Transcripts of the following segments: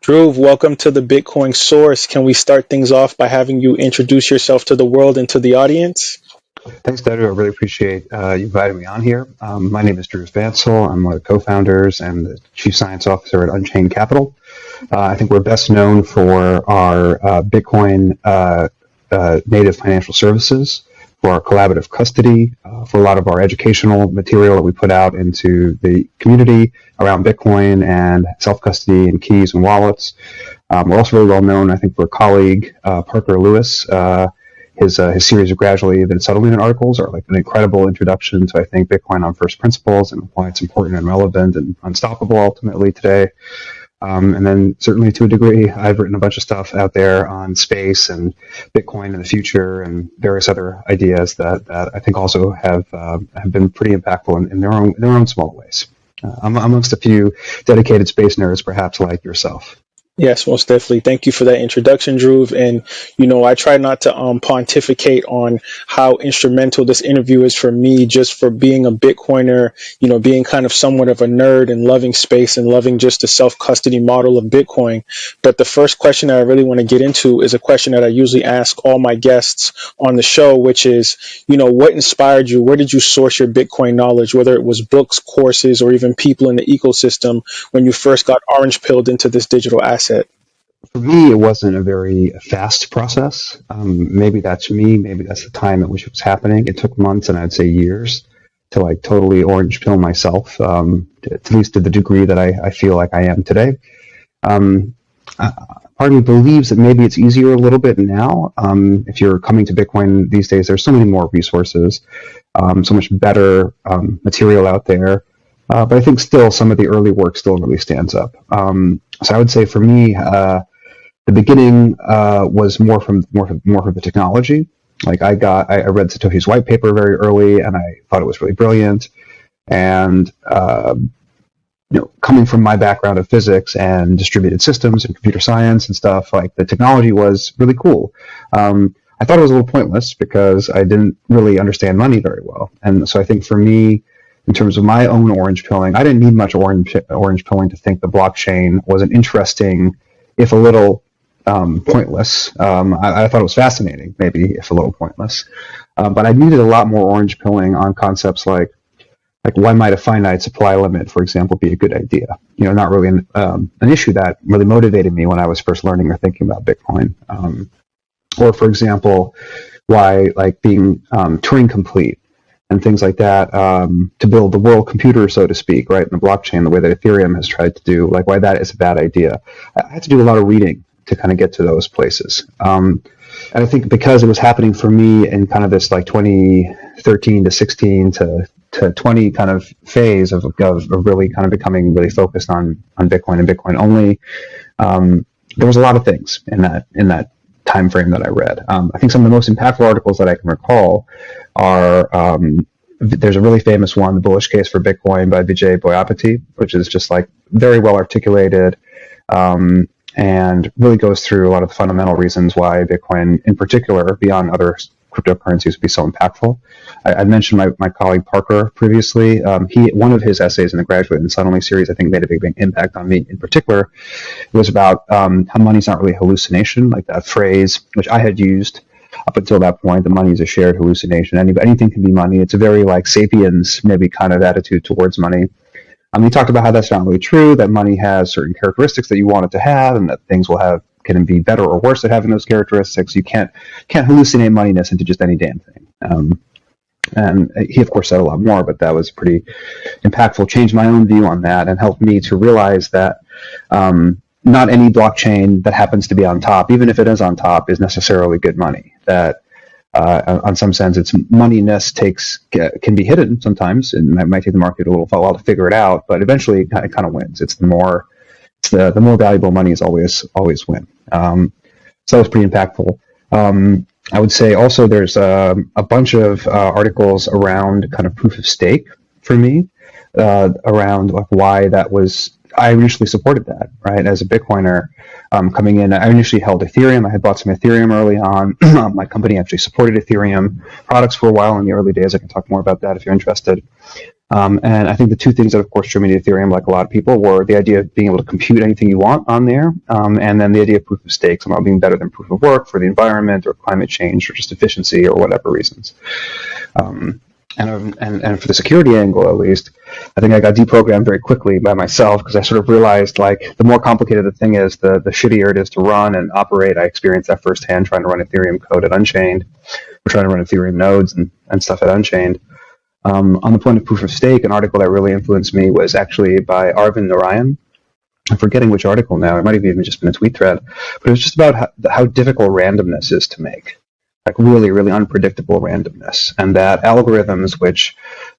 Dhruv, welcome to the Bitcoin Source. Can we start things off by having you introduce yourself to the world and to the audience? Thanks, Dadu. I really appreciate you inviting me on here. My name is Dhruv Bansal. I'm one of the co-founders and the chief science officer at Unchained Capital. I think we're best known for our Bitcoin native financial services, for our collaborative custody, for a lot of our educational material that we put out into the community around Bitcoin and self-custody and keys and wallets. We're also really well known, I think, for a colleague, Parker Lewis. His series of gradually then subtly articles are like an incredible introduction to, I think, Bitcoin on first principles and why it's important and relevant and unstoppable ultimately today. And then certainly to a degree, I've written a bunch of stuff out there on space and Bitcoin in the future and various other ideas that I think also have been pretty impactful in their own small ways. Amongst a few dedicated space nerds, perhaps like yourself. Yes, most definitely. Thank you for that introduction, Dhruv. And, I try not to pontificate on how instrumental this interview is for me, just for being a Bitcoiner, being kind of somewhat of a nerd and loving space and loving just the self-custody model of Bitcoin. But the first question that I really want to get into is a question that I usually ask all my guests on the show, which is, what inspired you? Where did you source your Bitcoin knowledge, whether it was books, courses, or even people in the ecosystem when you first got orange pilled into this digital asset? For me, it wasn't a very fast process. Maybe that's me. Maybe that's the time at which it was happening. It took months and I'd say years to like totally orange pill myself, at least to the degree that I feel like I am today. Part of me believes that maybe it's easier a little bit now. If you're coming to Bitcoin these days, there's so many more resources, so much better material out there. But I think still some of the early work still really stands up. So I would say for me, the beginning was more from the technology. Like I read Satoshi's white paper very early, and I thought it was really brilliant. And coming from my background of physics and distributed systems and computer science and stuff, like the technology was really cool. I thought it was a little pointless because I didn't really understand money very well, and so I think for me, in terms of my own orange pilling, I didn't need much orange pilling to think the blockchain was an interesting, if a little pointless. I thought it was fascinating, maybe if a little pointless. But I needed a lot more orange pilling on concepts like why might a finite supply limit, for example, be a good idea? Not really an issue that really motivated me when I was first learning or thinking about Bitcoin. Or, for example, why being Turing complete and things like that, to build the world computer, so to speak, right, in the blockchain, the way that Ethereum has tried to do, why that is a bad idea. I had to do a lot of reading to kind of get to those places. And I think because it was happening for me in kind of this 2013 to 16 to 20 kind of phase of really kind of becoming really focused on Bitcoin and Bitcoin only, there was a lot of things in that time frame that I read. I think some of the most impactful articles that I can recall are there's a really famous one, The Bullish Case for Bitcoin by Vijay Boyapati, which is just very well articulated and really goes through a lot of the fundamental reasons why Bitcoin in particular, beyond other cryptocurrencies, would be so impactful. I mentioned my colleague Parker previously. One of his essays in the Graduate and Suddenly series, I think, made a big impact on me in particular. It was about how money's not really a hallucination, like that phrase, which I had used up until that point, that money is a shared hallucination. Anything can be money. It's a very sapiens maybe kind of attitude towards money. He talked about how that's not really true, that money has certain characteristics that you want it to have, and that things can be better or worse at having those characteristics. You can't hallucinate moneyness into just any damn thing. And he, of course, said a lot more, but that was pretty impactful, changed my own view on that, and helped me to realize that not any blockchain that happens to be on top, even if it is on top, is necessarily good money. That on some sense, its moneyness can be hidden sometimes, and it might take the market a little while to figure it out, but eventually it kind of wins. It's the more valuable money is always win. So that was pretty impactful. I would say also there's a bunch of articles around kind of proof of stake for me, around why that was. I initially supported that, right? As a Bitcoiner coming in, I initially held Ethereum. I had bought some Ethereum early on. My company actually supported Ethereum products for a while in the early days. I can talk more about that if you're interested. And I think the two things that, of course, drew me to Ethereum, like a lot of people, were the idea of being able to compute anything you want on there, and then the idea of proof of stake, somehow being better than proof of work for the environment or climate change or just efficiency or whatever reasons. And for the security angle, at least, I think I got deprogrammed very quickly by myself, because I sort of realized, like, the more complicated the thing is, the shittier it is to run and operate. I experienced that firsthand trying to run Ethereum code at Unchained, or trying to run Ethereum nodes and stuff at Unchained. On the point of proof of stake, an article that really influenced me was actually by Arvind Narayan. I'm forgetting which article now. It might have even just been a tweet thread, but it was just about how difficult randomness is to make, like really, really unpredictable randomness, and that algorithms which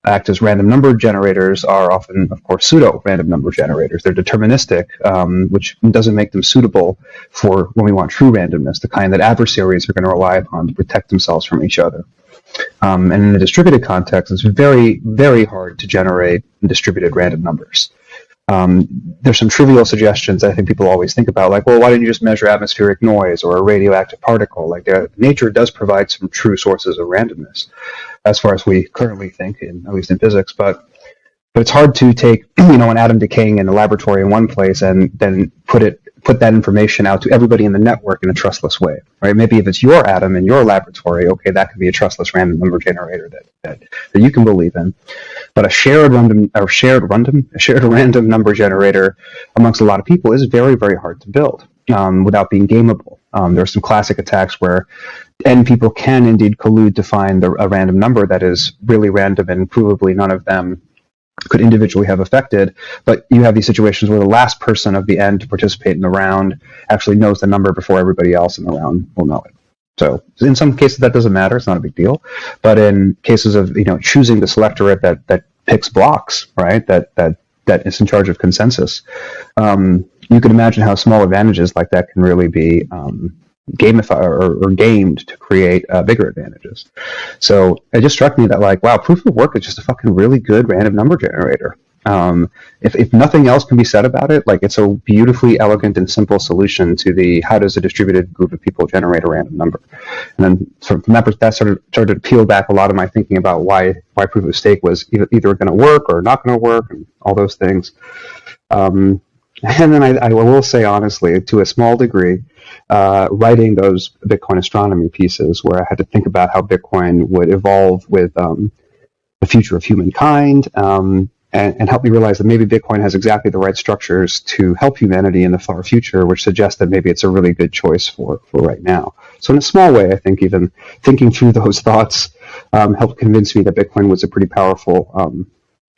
act as random number generators are often, of course, pseudo-random number generators. They're deterministic, which doesn't make them suitable for when we want true randomness, the kind that adversaries are going to rely upon to protect themselves from each other. And in the distributed context, it's very, very hard to generate distributed random numbers. There's some trivial suggestions I think people always think about, like, well, why don't you just measure atmospheric noise or a radioactive particle? Like, nature does provide some true sources of randomness, as far as we currently think, at least in physics. But it's hard to take, an atom decaying in a laboratory in one place and then put that information out to everybody in the network in a trustless way, right? Maybe if it's your atom in your laboratory, okay, that could be a trustless random number generator that you can believe in. But a shared random number generator amongst a lot of people is very, very hard to build without being gameable. There are some classic attacks where N people can indeed collude to find a random number that is really random, and provably none of them could individually have affected, but you have these situations where the last person of the N to participate in the round actually knows the number before everybody else in the round will know it. So in some cases that doesn't matter, it's not a big deal. But in cases of choosing the selectorate that picks blocks, right, that is in charge of consensus, you can imagine how small advantages like that can really be gamified or gamed to create bigger advantages. So it just struck me that, like, wow, proof of work is just a fucking really good random number generator. If nothing else can be said about it, like, it's a beautifully elegant and simple solution to the how does a distributed group of people generate a random number. And then from that started to peel back a lot of my thinking about why proof of stake was either going to work or not going to work, and all those things. And then I will say, honestly, to a small degree, writing those Bitcoin astronomy pieces where I had to think about how Bitcoin would evolve with the future of humankind, and help me realize that maybe Bitcoin has exactly the right structures to help humanity in the far future, which suggests that maybe it's a really good choice for right now. So in a small way, I think even thinking through those thoughts helped convince me that Bitcoin was a pretty powerful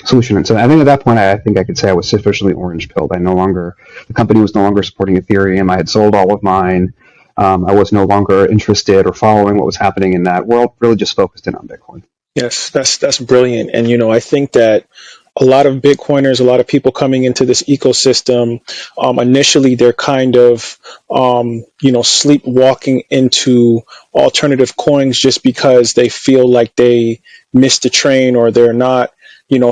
solution. And so I think at that point, I think I could say I was sufficiently orange-pilled. The company was no longer supporting Ethereum. I had sold all of mine. I was no longer interested or following what was happening in that world, really just focused in on Bitcoin. Yes, that's brilliant. And I think that a lot of Bitcoiners, a lot of people coming into this ecosystem, initially they're kind of, sleepwalking into alternative coins just because they feel like they missed the train, or they're not,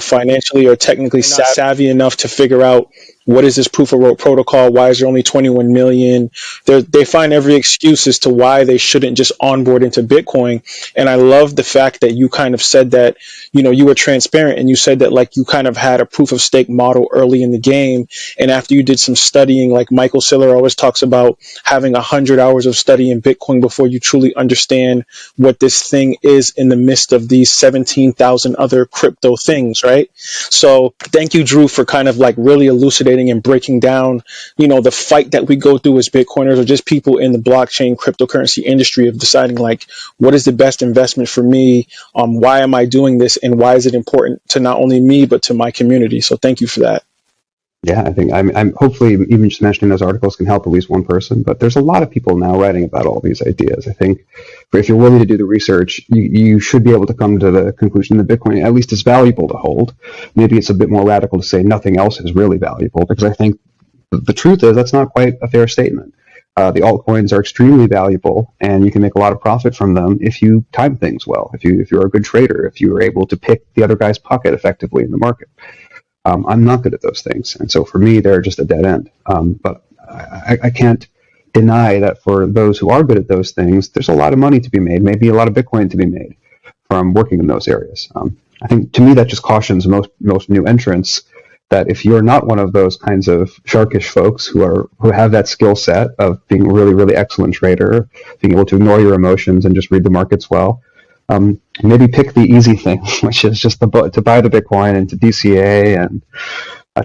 financially or technically savvy enough to figure out what is this proof of work protocol? Why is there only 21 million? They find every excuse as to why they shouldn't just onboard into Bitcoin. And I love the fact that you kind of said that, you were transparent, and you said that, like, you kind of had a proof of stake model early in the game. And after you did some studying, like Michael Saylor always talks about having 100 hours of study in Bitcoin before you truly understand what this thing is in the midst of these 17,000 other crypto things, right? So thank you, Dhruv, for kind of like really elucidating and breaking down, the fight that we go through as Bitcoiners, or just people in the blockchain cryptocurrency industry, of deciding, like, what is the best investment for me? Why am I doing this? And why is it important to not only me, but to my community? So thank you for that. Yeah, I think I'm hopefully even just mentioning those articles can help at least one person, but there's a lot of people now writing about all these ideas. I think if you're willing to do the research, you should be able to come to the conclusion that Bitcoin at least is valuable to hold. Maybe it's a bit more radical to say nothing else is really valuable, because I think the truth is that's not quite a fair statement. The altcoins are extremely valuable, and you can make a lot of profit from them if you time things well, if you're a good trader, if you are able to pick the other guy's pocket effectively in the market. I'm not good at those things, and so for me, they're just a dead end. But I can't deny that for those who are good at those things, there's a lot of money to be made, maybe a lot of Bitcoin to be made from working in those areas. I think to me that just cautions most new entrants that if you're not one of those kinds of sharkish folks who have that skill set of being a really, really excellent trader, being able to ignore your emotions and just read the markets well, maybe pick the easy thing, which is just to buy the Bitcoin and to DCA and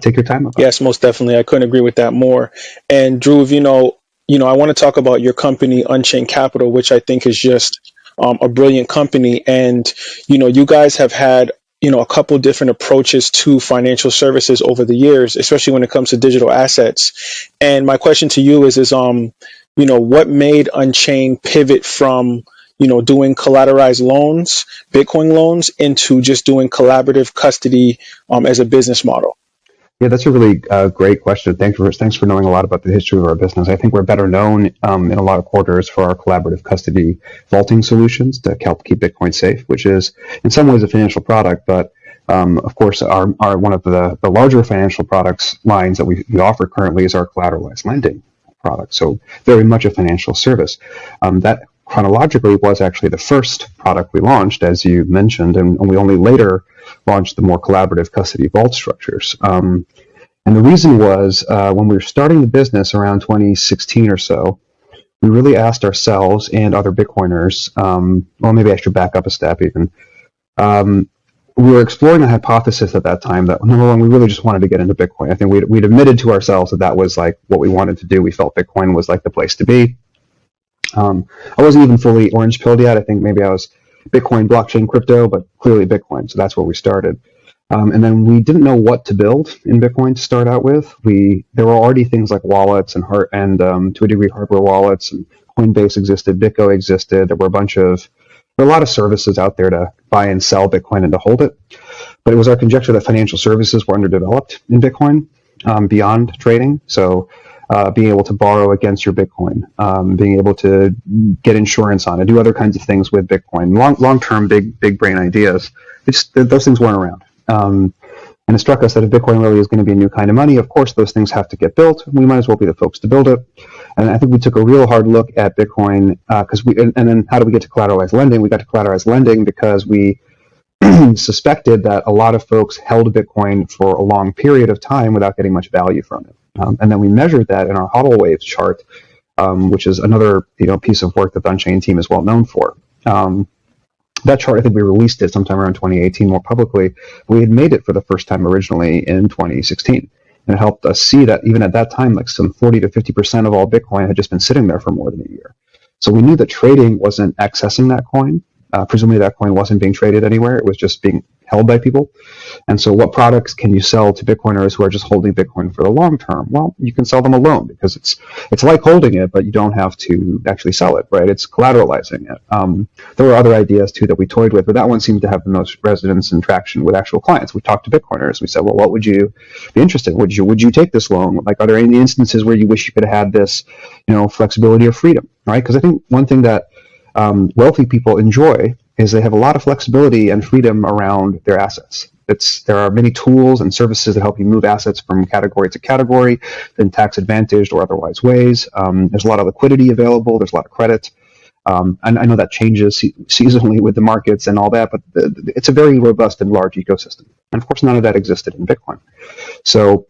take your time about it. Yes, most definitely. I couldn't agree with that more. And Dhruv, I want to talk about your company, Unchained Capital, which I think is just a brilliant company. And you guys have had a couple different approaches to financial services over the years, especially when it comes to digital assets. And my question to you is what made Unchained pivot from doing collateralized loans, Bitcoin loans, into just doing collaborative custody as a business model? Yeah, that's a really great question. Thanks for knowing a lot about the history of our business. I think we're better known in a lot of quarters for our collaborative custody vaulting solutions to help keep Bitcoin safe, which is in some ways a financial product, but of course, our one of the larger financial products lines that we offer currently is our collateralized lending product. So very much a financial service. That chronologically was actually the first product we launched, as you mentioned, and we only later launched the more collaborative custody vault structures. And the reason was when we were starting the business around 2016 or so, we really asked ourselves and other Bitcoiners, well, maybe I should back up a step even. We were exploring a hypothesis at that time that, number one, we really just wanted to get into Bitcoin. I think we'd admitted to ourselves that was like what we wanted to do. We felt Bitcoin was like the place to be. I wasn't even fully orange pilled yet. I think maybe I was Bitcoin, blockchain, crypto, but clearly Bitcoin. So that's where we started. And then we didn't know what to build in Bitcoin to start out with. There were already things like wallets and to a degree hardware wallets, and Coinbase existed, BitGo existed. There were a lot of services out there to buy and sell Bitcoin and to hold it. But it was our conjecture that financial services were underdeveloped in Bitcoin beyond trading. So being able to borrow against your Bitcoin, being able to get insurance on it, do other kinds of things with Bitcoin, long-term big brain ideas. Those things weren't around. And it struck us that if Bitcoin really is going to be a new kind of money, of course those things have to get built. We might as well be the folks to build it. And I think we took a real hard look at Bitcoin and then how do we get to collateralized lending? We got to collateralized lending because we suspected that a lot of folks held Bitcoin for a long period of time without getting much value from it. And then we measured that in our HODL waves chart, which is another piece of work that the Unchained team is well known for. That chart, I think we released it sometime around 2018 more publicly. We had made it for the first time originally in 2016. And it helped us see that even at that time, like some 40 to 50% of all Bitcoin had just been sitting there for more than a year. So we knew that trading wasn't accessing that coin. Presumably that coin wasn't being traded anywhere. It was just being held by people. And so what products can you sell to Bitcoiners who are just holding Bitcoin for the long term? Well, you can sell them a loan because it's like holding it, but you don't have to actually sell it, right? It's collateralizing it. There were other ideas too that we toyed with, but that one seemed to have the most resonance and traction with actual clients. We talked to Bitcoiners. We said, well, what would you be interested in? Would you take this loan? Like, are there any instances where you wish you could have had this, flexibility or freedom, right? Because I think one thing that wealthy people enjoy is they have a lot of flexibility and freedom around their assets. There are many tools and services that help you move assets from category to category in tax advantaged or otherwise ways. There's a lot of liquidity available. There's a lot of credit. And I know that changes seasonally with the markets and all that, but it's a very robust and large ecosystem. And of course, none of that existed in Bitcoin. So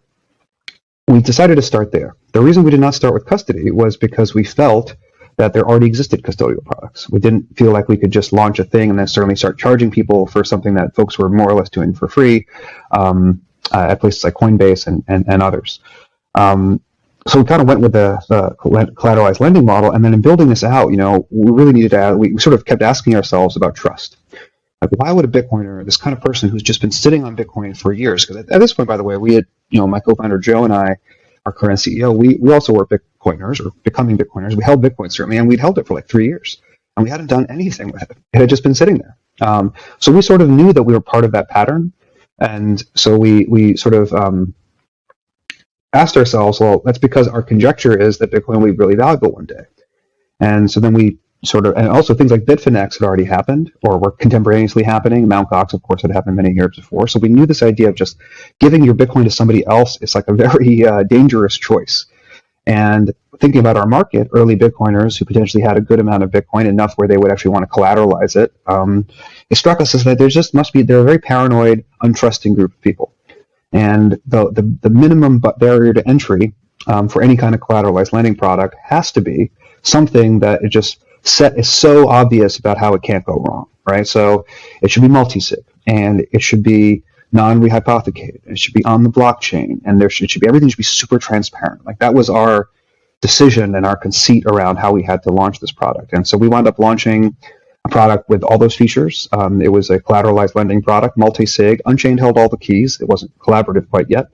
we decided to start there. The reason we did not start with custody was because we felt that there already existed custodial products. We didn't feel like we could just launch a thing and then certainly start charging people for something that folks were more or less doing for free at places like Coinbase and others. So we kind of went with the collateralized lending model, and then in building this out, we really needed to we sort of kept asking ourselves about trust. Like, why would a Bitcoiner, this kind of person who's just been sitting on Bitcoin for years, because at this point, by the way, we had, my co-founder Joe and I, our current CEO, we also were Bitcoiners or becoming Bitcoiners. We held Bitcoin certainly, and we'd held it for like 3 years, and we hadn't done anything with it. It had just been sitting there. So we sort of knew that we were part of that pattern, and so we sort of asked ourselves, well, that's because our conjecture is that Bitcoin will be really valuable one day. And so then we and also things like Bitfinex had already happened or were contemporaneously happening. Mt. Gox, of course, had happened many years before. So we knew this idea of just giving your Bitcoin to somebody else is like a very dangerous choice. And thinking about our market, early Bitcoiners who potentially had a good amount of Bitcoin, enough where they would actually want to collateralize it, it struck us as that they're a very paranoid, untrusting group of people. And the minimum barrier to entry for any kind of collateralized lending product has to be something that it just is so obvious about how it can't go wrong, right? So it should be multisig, and it should be non-rehypothecated. It should be on the blockchain, and everything should be super transparent. Like, that was our decision and our conceit around how we had to launch this product. And so we wound up launching a product with all those features. It was a collateralized lending product, multi-sig. Unchained held all the keys. It wasn't collaborative quite yet,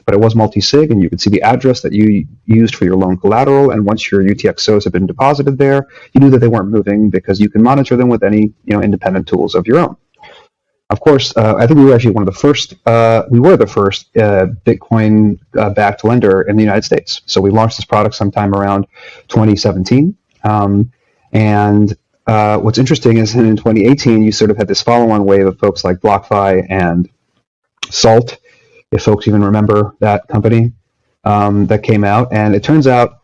but it was multi-sig, and you could see the address that you used for your loan collateral. And once your UTXOs have been deposited there, you knew that they weren't moving because you can monitor them with any independent tools of your own. Of course, I think we were actually one of the first. We were the first Bitcoin-backed lender in the United States. So we launched this product sometime around 2017, and what's interesting is in 2018, you sort of had this follow-on wave of folks like BlockFi and Salt, if folks even remember that company, that came out. And it turns out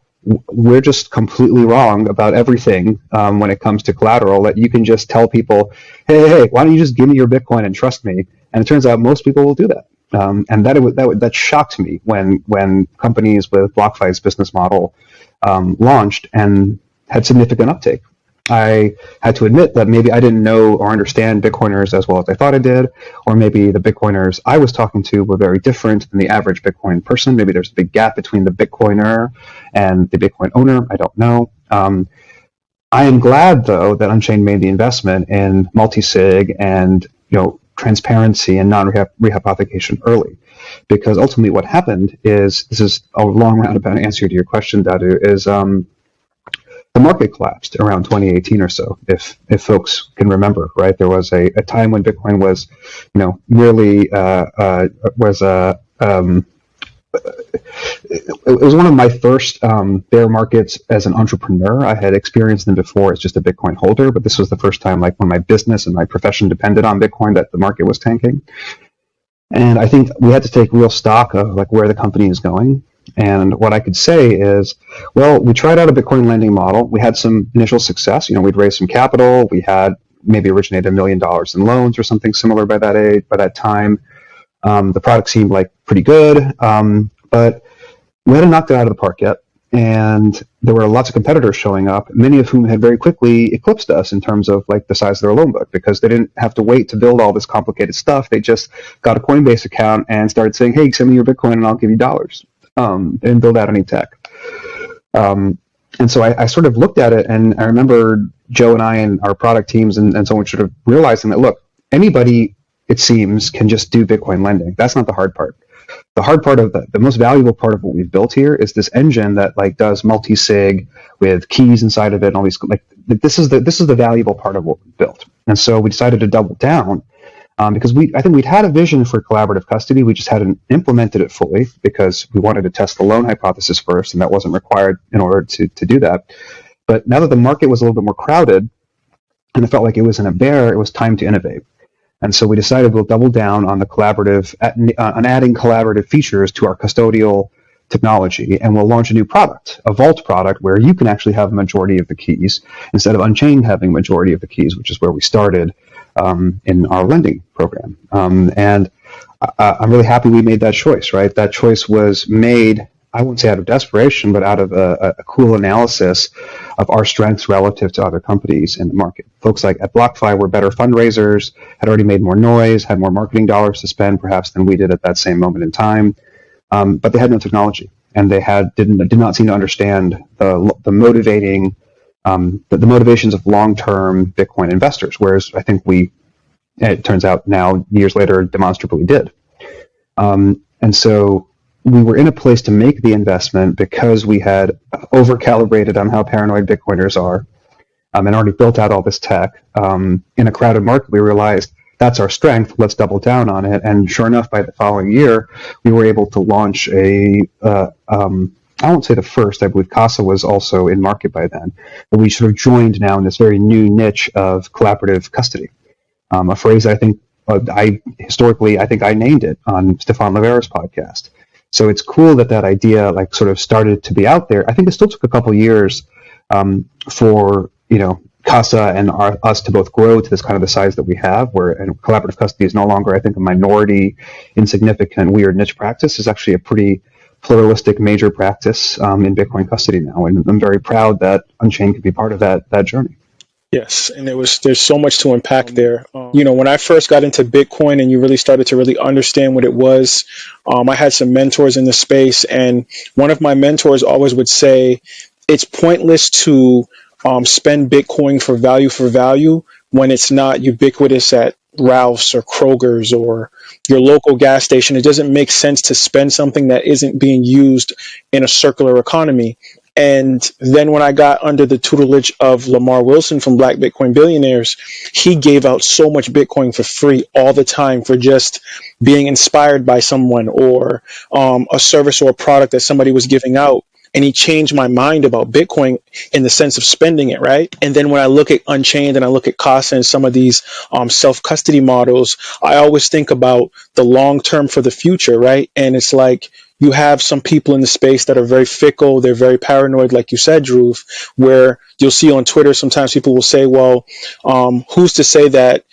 we're just completely wrong about everything when it comes to collateral, that you can just tell people, hey, why don't you just give me your Bitcoin and trust me? And it turns out most people will do that. And that shocked me when companies with BlockFi's business model launched and had significant uptake. I had to admit that maybe I didn't know or understand Bitcoiners as well as I thought I did, or maybe the Bitcoiners I was talking to were very different than the average Bitcoin person. Maybe there's a big gap between the Bitcoiner and the Bitcoin owner. I don't know. I am glad, though, that Unchained made the investment in multisig and transparency and non-rehypothecation early, because ultimately what happened is, this is a long roundabout answer to your question, Dadu, is the market collapsed around 2018 or so, if folks can remember, right? There was a time when Bitcoin was, merely it was one of my first bear markets as an entrepreneur. I had experienced them before as just a Bitcoin holder, but this was the first time, like, when my business and my profession depended on Bitcoin, that the market was tanking. And I think we had to take real stock of, like, where the company is going. And what I could say is, well, we tried out a Bitcoin lending model. We had some initial success. We'd raised some capital. We had maybe originated $1 million in loans or something similar by that time. The product seemed like pretty good, but we hadn't knocked it out of the park yet. And there were lots of competitors showing up, many of whom had very quickly eclipsed us in terms of, like, the size of their loan book, because they didn't have to wait to build all this complicated stuff. They just got a Coinbase account and started saying, hey, send me your Bitcoin and I'll give you dollars. They didn't build out any tech. And so I sort of looked at it, and I remember Joe and I and our product teams and so on sort of realizing that, look, anybody, it seems, can just do Bitcoin lending. That's not the hard part. The hard part of the most valuable part of what we've built here is this engine that, like, does multi-sig with keys inside of it and all these, like, this is the valuable part of what we built. And so we decided to double down. Because I think we'd had a vision for collaborative custody. We just hadn't implemented it fully because we wanted to test the loan hypothesis first, and that wasn't required in order to do that. But now that the market was a little bit more crowded and it felt like it was in a bear, it was time to innovate. And so we decided we'll double down on the on adding collaborative features to our custodial technology, and we'll launch a new product, a vault product, where you can actually have a majority of the keys instead of Unchained having a majority of the keys, which is where we started in our lending program. And I'm really happy we made that choice, right? That choice was made, I wouldn't say out of desperation, but out of a cool analysis of our strengths relative to other companies in the market. Folks like at BlockFi were better fundraisers, had already made more noise, had more marketing dollars to spend perhaps than we did at that same moment in time, but they had no technology, and they did not seem to understand the motivating the motivations of long-term Bitcoin investors, whereas I think it turns out now, years later, demonstrably did. And so we were in a place to make the investment because we had over-calibrated on how paranoid Bitcoiners are, and already built out all this tech. In a crowded market, we realized that's our strength, let's double down on it. And sure enough, by the following year, we were able to launch I won't say the first, I believe Casa was also in market by then, but we sort of joined now in this very new niche of collaborative custody. A phrase I think I named it on Stefan Livera's podcast. So it's cool that that idea like sort of started to be out there. I think it still took a couple years for Casa and us to both grow to this kind of the size that we have, where and collaborative custody is no longer, I think, a minority, insignificant, weird niche practice. Is actually a pretty pluralistic major practice in Bitcoin custody now, and I'm very proud that Unchained could be part of that journey. Yes, and there's so much to unpack there. When I first got into Bitcoin and you really started to really understand what it was, I had some mentors in the space, and one of my mentors always would say, it's pointless to spend Bitcoin for value when it's not ubiquitous at Ralph's or Kroger's or your local gas station. It doesn't make sense to spend something that isn't being used in a circular economy. And then when I got under the tutelage of Lamar Wilson from Black Bitcoin Billionaires, he gave out so much Bitcoin for free all the time for just being inspired by someone or a service or a product that somebody was giving out. And he changed my mind about Bitcoin in the sense of spending it, right? And then when I look at Unchained and I look at Casa and some of these self-custody models, I always think about the long term for the future, right? And it's like, you have some people in the space that are very fickle. They're very paranoid, like you said, Dhruv, where you'll see on Twitter, sometimes people will say, well, who's to say that,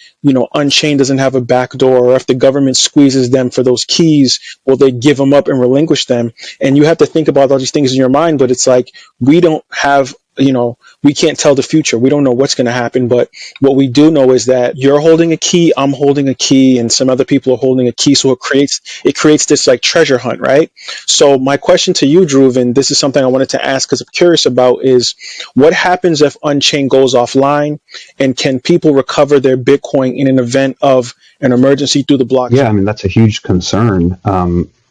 Unchained doesn't have a backdoor, or if the government squeezes them for those keys, will they give them up and relinquish them? And you have to think about all these things in your mind, but it's like, we don't have, we can't tell the future. We don't know what's going to happen, but what we do know is that you're holding a key, I'm holding a key, and some other people are holding a key. So it creates this like treasure hunt, right? So my question to you, Dhruv, and this is something I wanted to ask because I'm curious about, is what happens if Unchained goes offline, and can people recover their Bitcoin in an event of an emergency through the blockchain? Yeah, I mean, that's a huge concern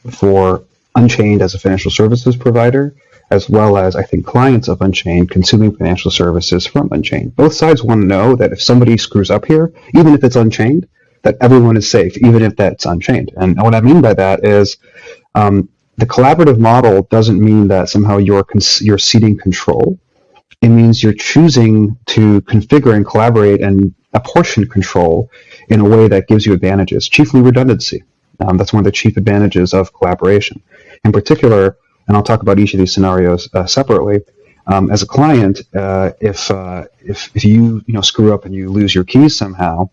for Unchained as a financial services provider, as well as, I think, clients of Unchained consuming financial services from Unchained. Both sides want to know that if somebody screws up here, even if it's Unchained, that everyone is safe, even if that's Unchained. And what I mean by that is the collaborative model doesn't mean that somehow you're ceding control. It means you're choosing to configure and collaborate and apportion control in a way that gives you advantages, chiefly redundancy. That's one of the chief advantages of collaboration. In particular, and I'll talk about each of these scenarios separately. As a client, if you screw up and you lose your keys somehow,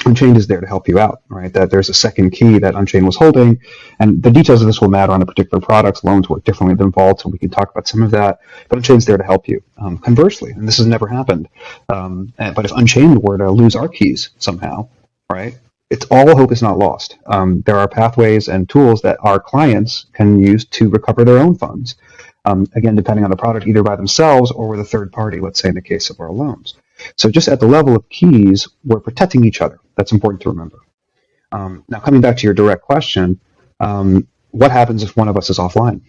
Unchained is there to help you out, right? That there's a second key that Unchained was holding, and the details of this will matter on the particular products. Loans work differently than vaults, and we can talk about some of that. But Unchained's there to help you. Conversely, and this has never happened, but if Unchained were to lose our keys somehow, right? It's all hope is not lost. There are pathways and tools that our clients can use to recover their own funds. Again, depending on the product, either by themselves or with a third party, let's say in the case of our loans. So just at the level of keys, we're protecting each other. That's important to remember. Now, coming back to your direct question, what happens if one of us is offline?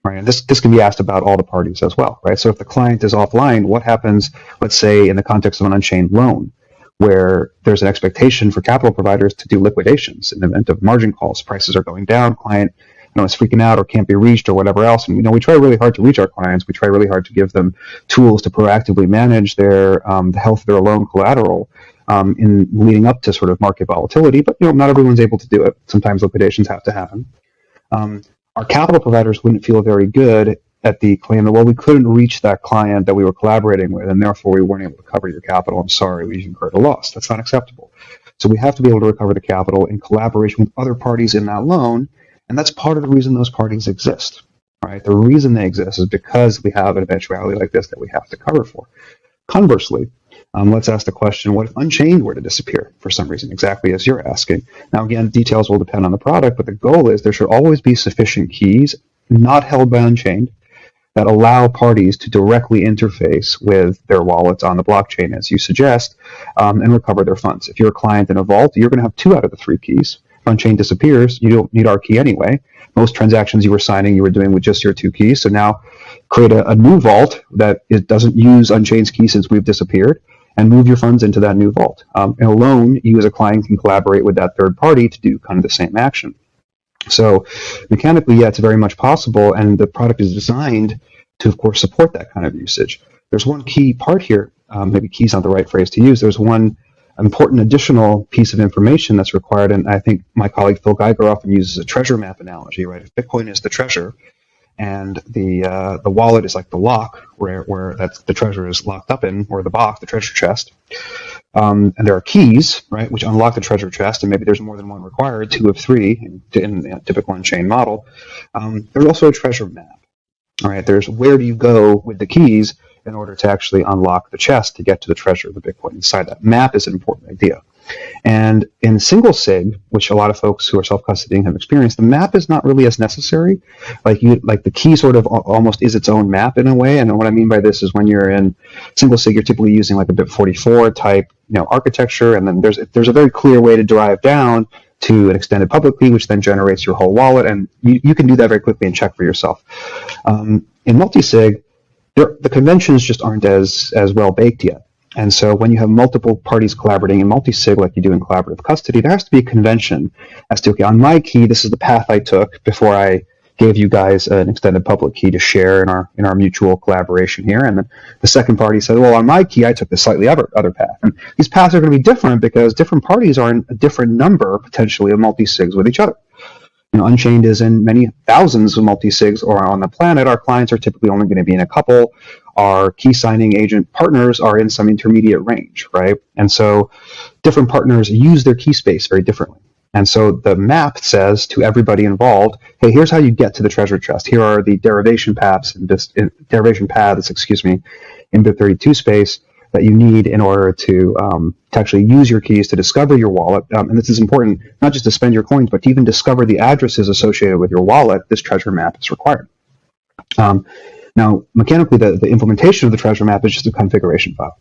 Right, and this can be asked about all the parties as well, right? So if the client is offline, what happens, let's say, in the context of an Unchained loan, where there's an expectation for capital providers to do liquidations in the event of margin calls, prices are going down, client is freaking out or can't be reached or whatever else. And we try really hard to reach our clients. We try really hard to give them tools to proactively manage their the health of their loan collateral in leading up to sort of market volatility. But not everyone's able to do it. Sometimes liquidations have to happen. Our capital providers wouldn't feel very good at the claim that, well, we couldn't reach that client that we were collaborating with, and therefore we weren't able to cover your capital. I'm sorry, we incurred a loss. That's not acceptable. So we have to be able to recover the capital in collaboration with other parties in that loan, and that's part of the reason those parties exist. Right? The reason they exist is because we have an eventuality like this that we have to cover for. Conversely, let's ask the question, what if Unchained were to disappear for some reason, exactly as you're asking? Now, again, details will depend on the product, but the goal is there should always be sufficient keys, not held by Unchained, that allow parties to directly interface with their wallets on the blockchain, as you suggest, and recover their funds. If you're a client in a vault, you're going to have 2 out of the 3 keys. If Unchained disappears, you don't need our key anyway. Most transactions you were signing, you were doing with just your 2 keys. So now create a new vault that doesn't use Unchained's key since we've disappeared, and move your funds into that new vault. In a loan, you as a client can collaborate with that third party to do kind of the same action. So mechanically, yeah, it's very much possible, and the product is designed to, of course, support that kind of usage. There's one key part here, maybe key is not the right phrase to use, there's one important additional piece of information that's required, and I think my colleague Phil Geiger often uses a treasure map analogy, right? If Bitcoin is the treasure, and the wallet is like the lock where that's the treasure is locked up in, or the box, the treasure chest. And there are keys, right, which unlock the treasure chest, and maybe there's more than one required, 2 of 3 in a typical Unchained model. There's also a treasure map. All right, there's where do you go with the keys in order to actually unlock the chest to get to the treasure of the Bitcoin inside. That map is an important idea. And in single sig, which a lot of folks who are self-custodying have experienced, the map is not really as necessary. Like the key sort of almost is its own map in a way. And what I mean by this is when you're in single sig, you're typically using like a BIP44 type, architecture, and then there's a very clear way to drive down to an extended public key, which then generates your whole wallet, and you can do that very quickly and check for yourself. In multisig, the conventions just aren't as well baked yet. And so when you have multiple parties collaborating in multisig like you do in collaborative custody, there has to be a convention as to, okay, on my key, this is the path I took before I gave you guys an extended public key to share in our mutual collaboration here. And then the second party said, well, on my key, I took the slightly other path. And these paths are going to be different because different parties are in a different number, potentially, of multisigs with each other. Unchained is in many thousands of multisigs or on the planet. Our clients are typically only going to be in a couple. Our key signing agent partners are in some intermediate range, right? And so different partners use their key space very differently. And so the map says to everybody involved, hey, here's how you get to the treasure chest. Here are the derivation paths in BIP32 space that you need in order to actually use your keys to discover your wallet. And this is important, not just to spend your coins, but to even discover the addresses associated with your wallet. This treasure map is required. Now, mechanically, the implementation of the treasure map is just a configuration file.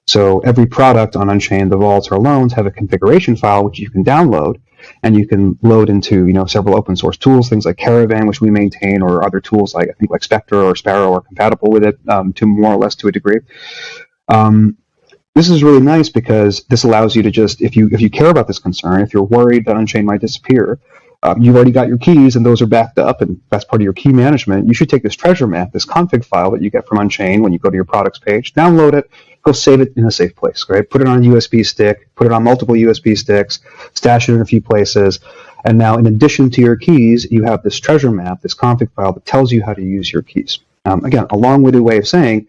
So every product on Unchained, the vaults or loans, have a configuration file which you can download, and you can load into several open source tools, things like Caravan, which we maintain, or other tools like Spectre or Sparrow are compatible with it to more or less to a degree. This is really nice because this allows you to just, if you care about this concern, if you're worried that Unchained might disappear, you've already got your keys and those are backed up and that's part of your key management. You should take this treasure map, this config file that you get from Unchained when you go to your products page, download it, go save it in a safe place, right? Put it on a USB stick, put it on multiple USB sticks, stash it in a few places. And now in addition to your keys, you have this treasure map, this config file that tells you how to use your keys. Again, a long-winded way of saying,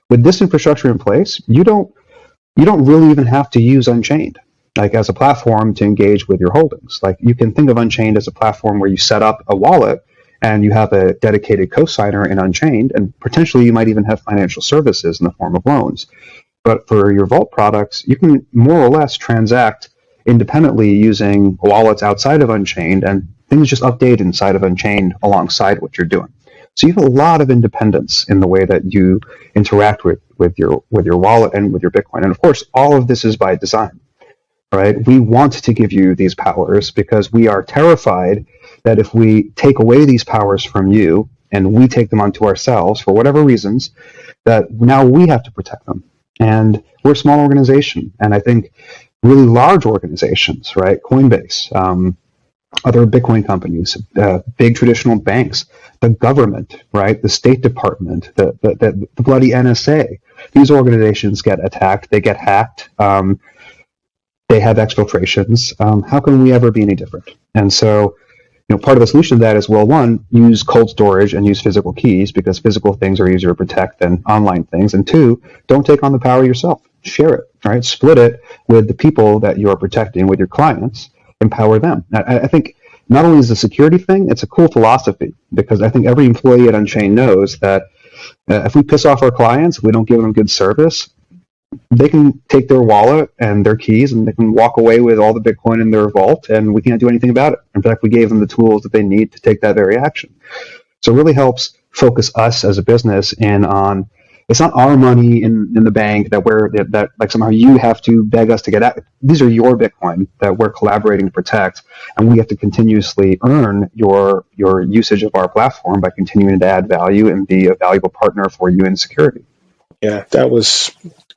with this infrastructure in place, you don't really even have to use Unchained as a platform to engage with your holdings. You can think of Unchained as a platform where you set up a wallet and you have a dedicated cosigner in Unchained, and potentially you might even have financial services in the form of loans. But for your vault products, you can more or less transact independently using wallets outside of Unchained, and things just update inside of Unchained alongside what you're doing. So you have a lot of independence in the way that you interact with your wallet and with your Bitcoin. And of course, all of this is by design, right? We want to give you these powers because we are terrified that if we take away these powers from you and we take them onto ourselves for whatever reasons, that now we have to protect them. And we're a small organization, and I think really large organizations, right? Coinbase, other Bitcoin companies, big traditional banks, the government, right? The State Department, the bloody NSA. These organizations get attacked. They get hacked. They have exfiltrations. How can we ever be any different? And so, part of the solution to that is, well, one, use cold storage and use physical keys because physical things are easier to protect than online things. And two, don't take on the power yourself. Share it, right? Split it with the people that you're protecting, with your clients. Empower them. I think not only is the security thing, it's a cool philosophy because I think every employee at Unchained knows that if we piss off our clients, we don't give them good service, they can take their wallet and their keys and they can walk away with all the Bitcoin in their vault and we can't do anything about it. In fact, we gave them the tools that they need to take that very action. So it really helps focus us as a business in on, it's not our money in the bank that somehow you have to beg us to get out. These are your Bitcoin that we're collaborating to protect, and we have to continuously earn your usage of our platform by continuing to add value and be a valuable partner for you in security. Yeah, that was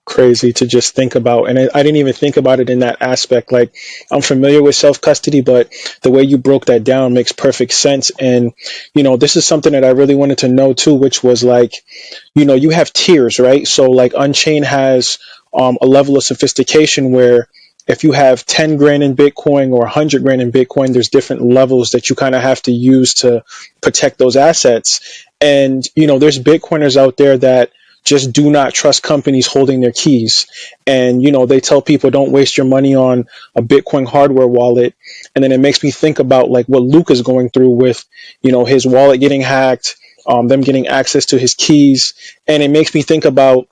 crazy to just think about. And I didn't even think about it in that aspect. I'm familiar with self-custody, but the way you broke that down makes perfect sense. And, this is something that I really wanted to know too, which was you have tiers, right? So Unchained has a level of sophistication where if you have 10 grand in Bitcoin or 100 grand in Bitcoin, there's different levels that you kind of have to use to protect those assets. And, there's Bitcoiners out there that just do not trust companies holding their keys. And, they tell people don't waste your money on a Bitcoin hardware wallet. And then it makes me think about like what Luke is going through with, his wallet getting hacked, them getting access to his keys. And it makes me think about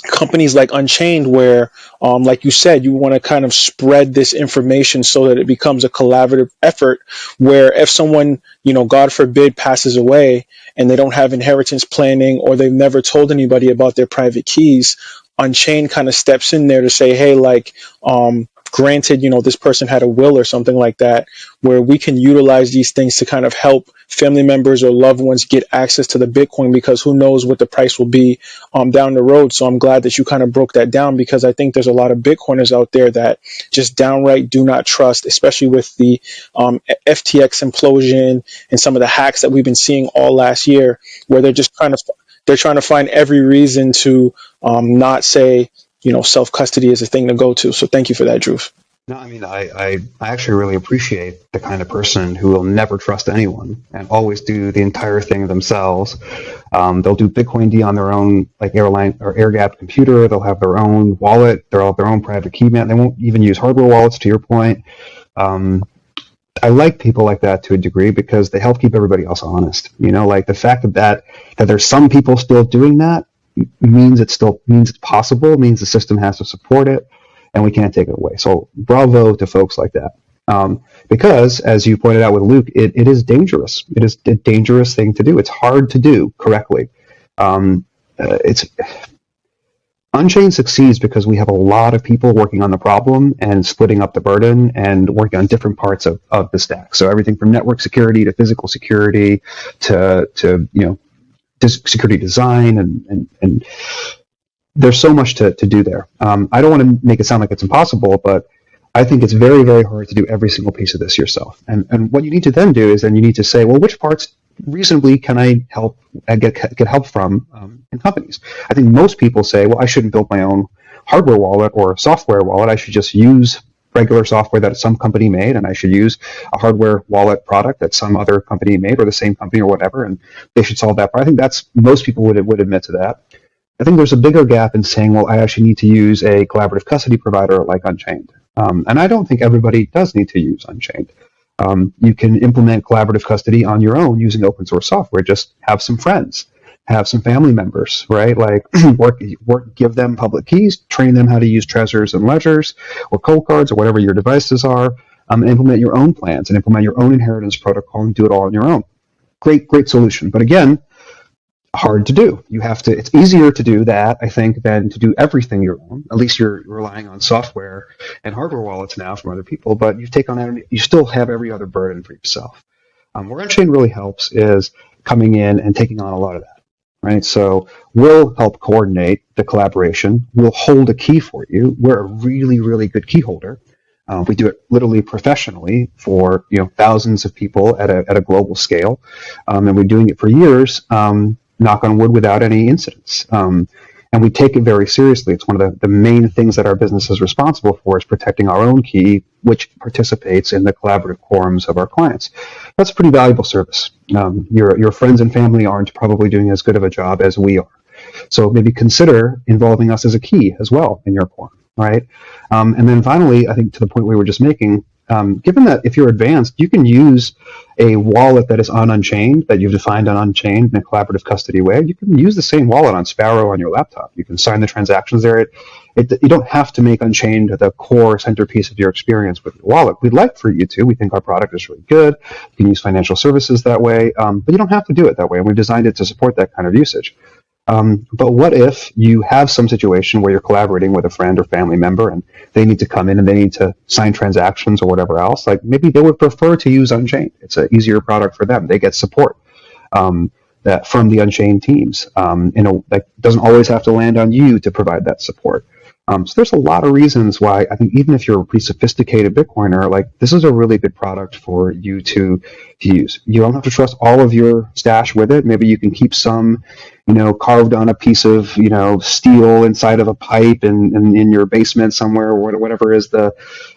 companies like Unchained, where, like you said, you want to kind of spread this information so that it becomes a collaborative effort. Where if someone, God forbid, passes away and they don't have inheritance planning or they've never told anybody about their private keys, Unchained kind of steps in there to say, hey, like, granted, this person had a will or something like that, where we can utilize these things to kind of help family members or loved ones get access to the Bitcoin, because who knows what the price will be down the road. So I'm glad that you kind of broke that down, because I think there's a lot of Bitcoiners out there that just downright do not trust, especially with the FTX implosion and some of the hacks that we've been seeing all last year, where they're trying to find every reason to not say, self custody is a thing to go to. So thank you for that, Dhruv. No, I mean, I actually really appreciate the kind of person who will never trust anyone and always do the entire thing themselves. They'll do Bitcoin D on their own, like airline or air-gapped computer. They'll have their own wallet. They'll have their own private key man. They won't even use hardware wallets, to your point. I like people like that to a degree because they help keep everybody else honest. Like the fact that there's some people still doing that means it's possible, means the system has to support it, and we can't take it away. So bravo to folks like that. Because, as you pointed out with Luke, it is dangerous. It is a dangerous thing to do. It's hard to do correctly. Unchained succeeds because we have a lot of people working on the problem and splitting up the burden and working on different parts of the stack. So everything from network security to physical security to security design, and there's so much to do there. I don't want to make it sound like it's impossible, but I think it's very, very hard to do every single piece of this yourself. And what you need to then do is you need to say, well, which parts reasonably can I help get help from in companies? I think most people say, well, I shouldn't build my own hardware wallet or software wallet. I should just use regular software that some company made, and I should use a hardware wallet product that some other company made, or the same company, or whatever, and they should solve that. But I think most people would admit to that. I think there's a bigger gap in saying, well, I actually need to use a collaborative custody provider like Unchained. And I don't think everybody does need to use Unchained. You can implement collaborative custody on your own using open source software. Just have some friends, have some family members, right? Like give them public keys, train them how to use Trezors and Ledgers or cold cards or whatever your devices are, and implement your own plans and implement your own inheritance protocol and do it all on your own. Great solution. But again, hard to do. It's easier to do that, I think, than to do everything your own. At least you're relying on software and hardware wallets now from other people, but you still have every other burden for yourself. Where Unchained really helps is coming in and taking on a lot of that, right? So we'll help coordinate the collaboration. We'll hold a key for you. We're a really, really good key holder. We do it literally professionally for thousands of people at a global scale, and we're doing it for years. Knock on wood, without any incidents. And we take it very seriously. It's one of the main things that our business is responsible for, is protecting our own key, which participates in the collaborative quorums of our clients. That's a pretty valuable service. Your friends and family aren't probably doing as good of a job as we are. So maybe consider involving us as a key as well in your quorum, right? And then finally, I think to the point we were just making, given that if you're advanced, you can use a wallet that is on Unchained, that you've defined on Unchained in a collaborative custody way. You can use the same wallet on Sparrow on your laptop. You can sign the transactions there. You don't have to make Unchained the core centerpiece of your experience with your wallet. We'd like for you to. We think our product is really good. You can use financial services that way, but you don't have to do it that way. And we've designed it to support that kind of usage. But what if you have some situation where you're collaborating with a friend or family member and they need to come in and they need to sign transactions or whatever else? Like maybe they would prefer to use Unchained. It's an easier product for them. They get support that from the Unchained teams. That doesn't always have to land on you to provide that support. So there's a lot of reasons why I think even if you're a pretty sophisticated Bitcoiner, like this is a really good product for you to use. You don't have to trust all of your stash with it. Maybe you can keep some, carved on a piece of, steel inside of a pipe in your basement somewhere, or whatever is the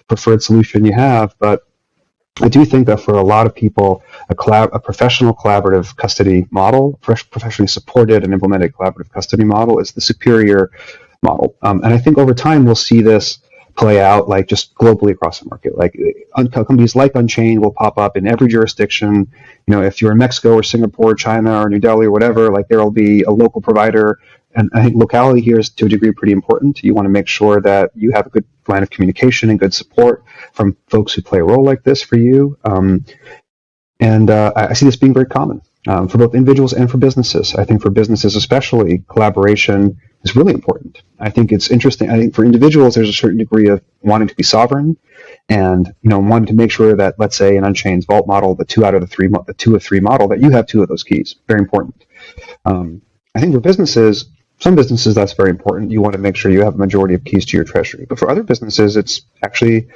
preferred solution you have. But I do think that for a lot of people, a professional collaborative custody model, professionally supported and implemented collaborative custody model is the superior model. And I think over time we'll see this play out like just globally across the market. Like companies like Unchained will pop up in every jurisdiction. If you're in Mexico or Singapore, China or New Delhi or whatever, like there will be a local provider. And I think locality here is to a degree pretty important. You want to make sure that you have a good line of communication and good support from folks who play a role like this for you. And I see this being very common for both individuals and for businesses. I think for businesses especially, collaboration is really important. I think it's interesting. I think for individuals, there's a certain degree of wanting to be sovereign and wanting to make sure that, let's say, an Unchained Vault model, the 2 of 3 model, that you have 2 of those keys. Very important. I think for businesses, some businesses, that's very important. You want to make sure you have a majority of keys to your treasury. But for other businesses, it's actually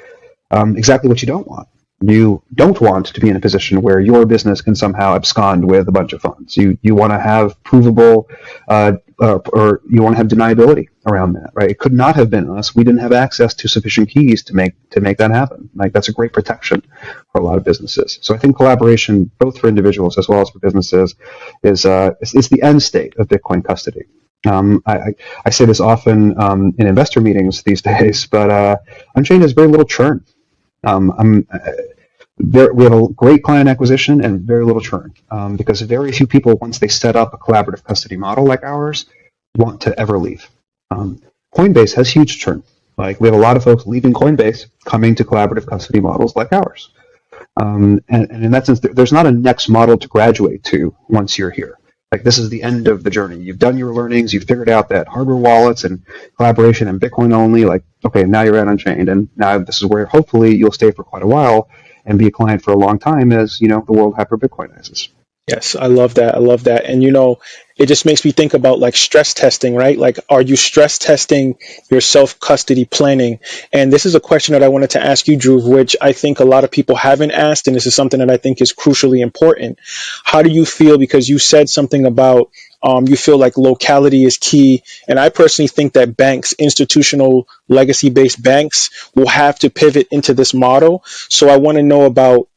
exactly what you don't want. You don't want to be in a position where your business can somehow abscond with a bunch of funds. You want to have provable, or you want to have deniability around that, right? It could not have been us. We didn't have access to sufficient keys to make that happen. Like that's a great protection for a lot of businesses. So I think collaboration, both for individuals as well as for businesses, is the end state of Bitcoin custody. I say this often in investor meetings these days, but Unchained has very little churn. We have a great client acquisition and very little churn because very few people, once they set up a collaborative custody model like ours, want to ever leave. Coinbase has huge churn. Like we have a lot of folks leaving Coinbase, coming to collaborative custody models like ours. And in that sense, there's not a next model to graduate to once you're here. Like this is the end of the journey. You've done your learnings. You've figured out that hardware wallets and collaboration and Bitcoin only. Like, okay, now you're at Unchained, and now this is where hopefully you'll stay for quite a while and be a client for a long time as the world hyper Bitcoinizes. Yes, I love that. I love that. And, it just makes me think about like stress testing, right? Like, are you stress testing your self-custody planning? And this is a question that I wanted to ask you, Dhruv, which I think a lot of people haven't asked. And this is something that I think is crucially important. How do you feel? Because you said something about you feel like locality is key. And I personally think that banks, institutional legacy-based banks, will have to pivot into this model. So I want to know about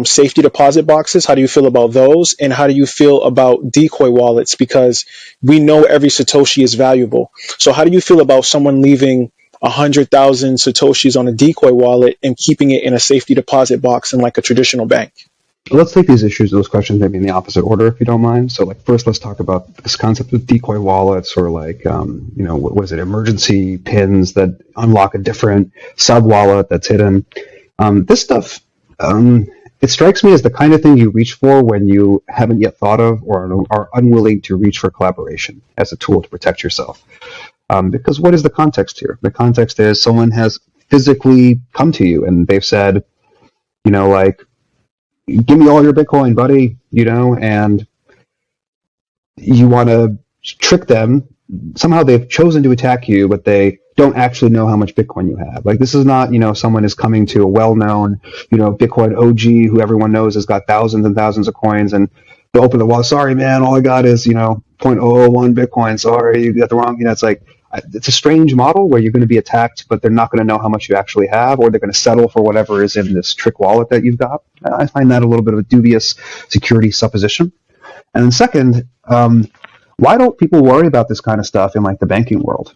safety deposit boxes. How do you feel about those? And how do you feel about decoy wallets? Because we know every Satoshi is valuable. So how do you feel about someone leaving 100,000 Satoshis on a decoy wallet and keeping it in a safety deposit box in like a traditional bank? Let's take those questions maybe in the opposite order, if you don't mind. So like first, let's talk about this concept of decoy wallets or like, what was it? Emergency pins that unlock a different sub wallet that's hidden. This stuff, it strikes me as the kind of thing you reach for when you haven't yet thought of or are unwilling to reach for collaboration as a tool to protect yourself. Because what is the context here? The context is someone has physically come to you and they've said, like, give me all your Bitcoin, buddy, and you want to trick them. Somehow they've chosen to attack you, but they don't actually know how much Bitcoin you have. Like this is not, someone is coming to a well-known, Bitcoin OG who everyone knows has got thousands and thousands of coins, and they open the wallet. Sorry, man, all I got is, 0.001 Bitcoin. Sorry, you got the wrong. It's like it's a strange model where you're going to be attacked, but they're not going to know how much you actually have, or they're going to settle for whatever is in this trick wallet that you've got. I find that a little bit of a dubious security supposition. And then second, why don't people worry about this kind of stuff in like the banking world?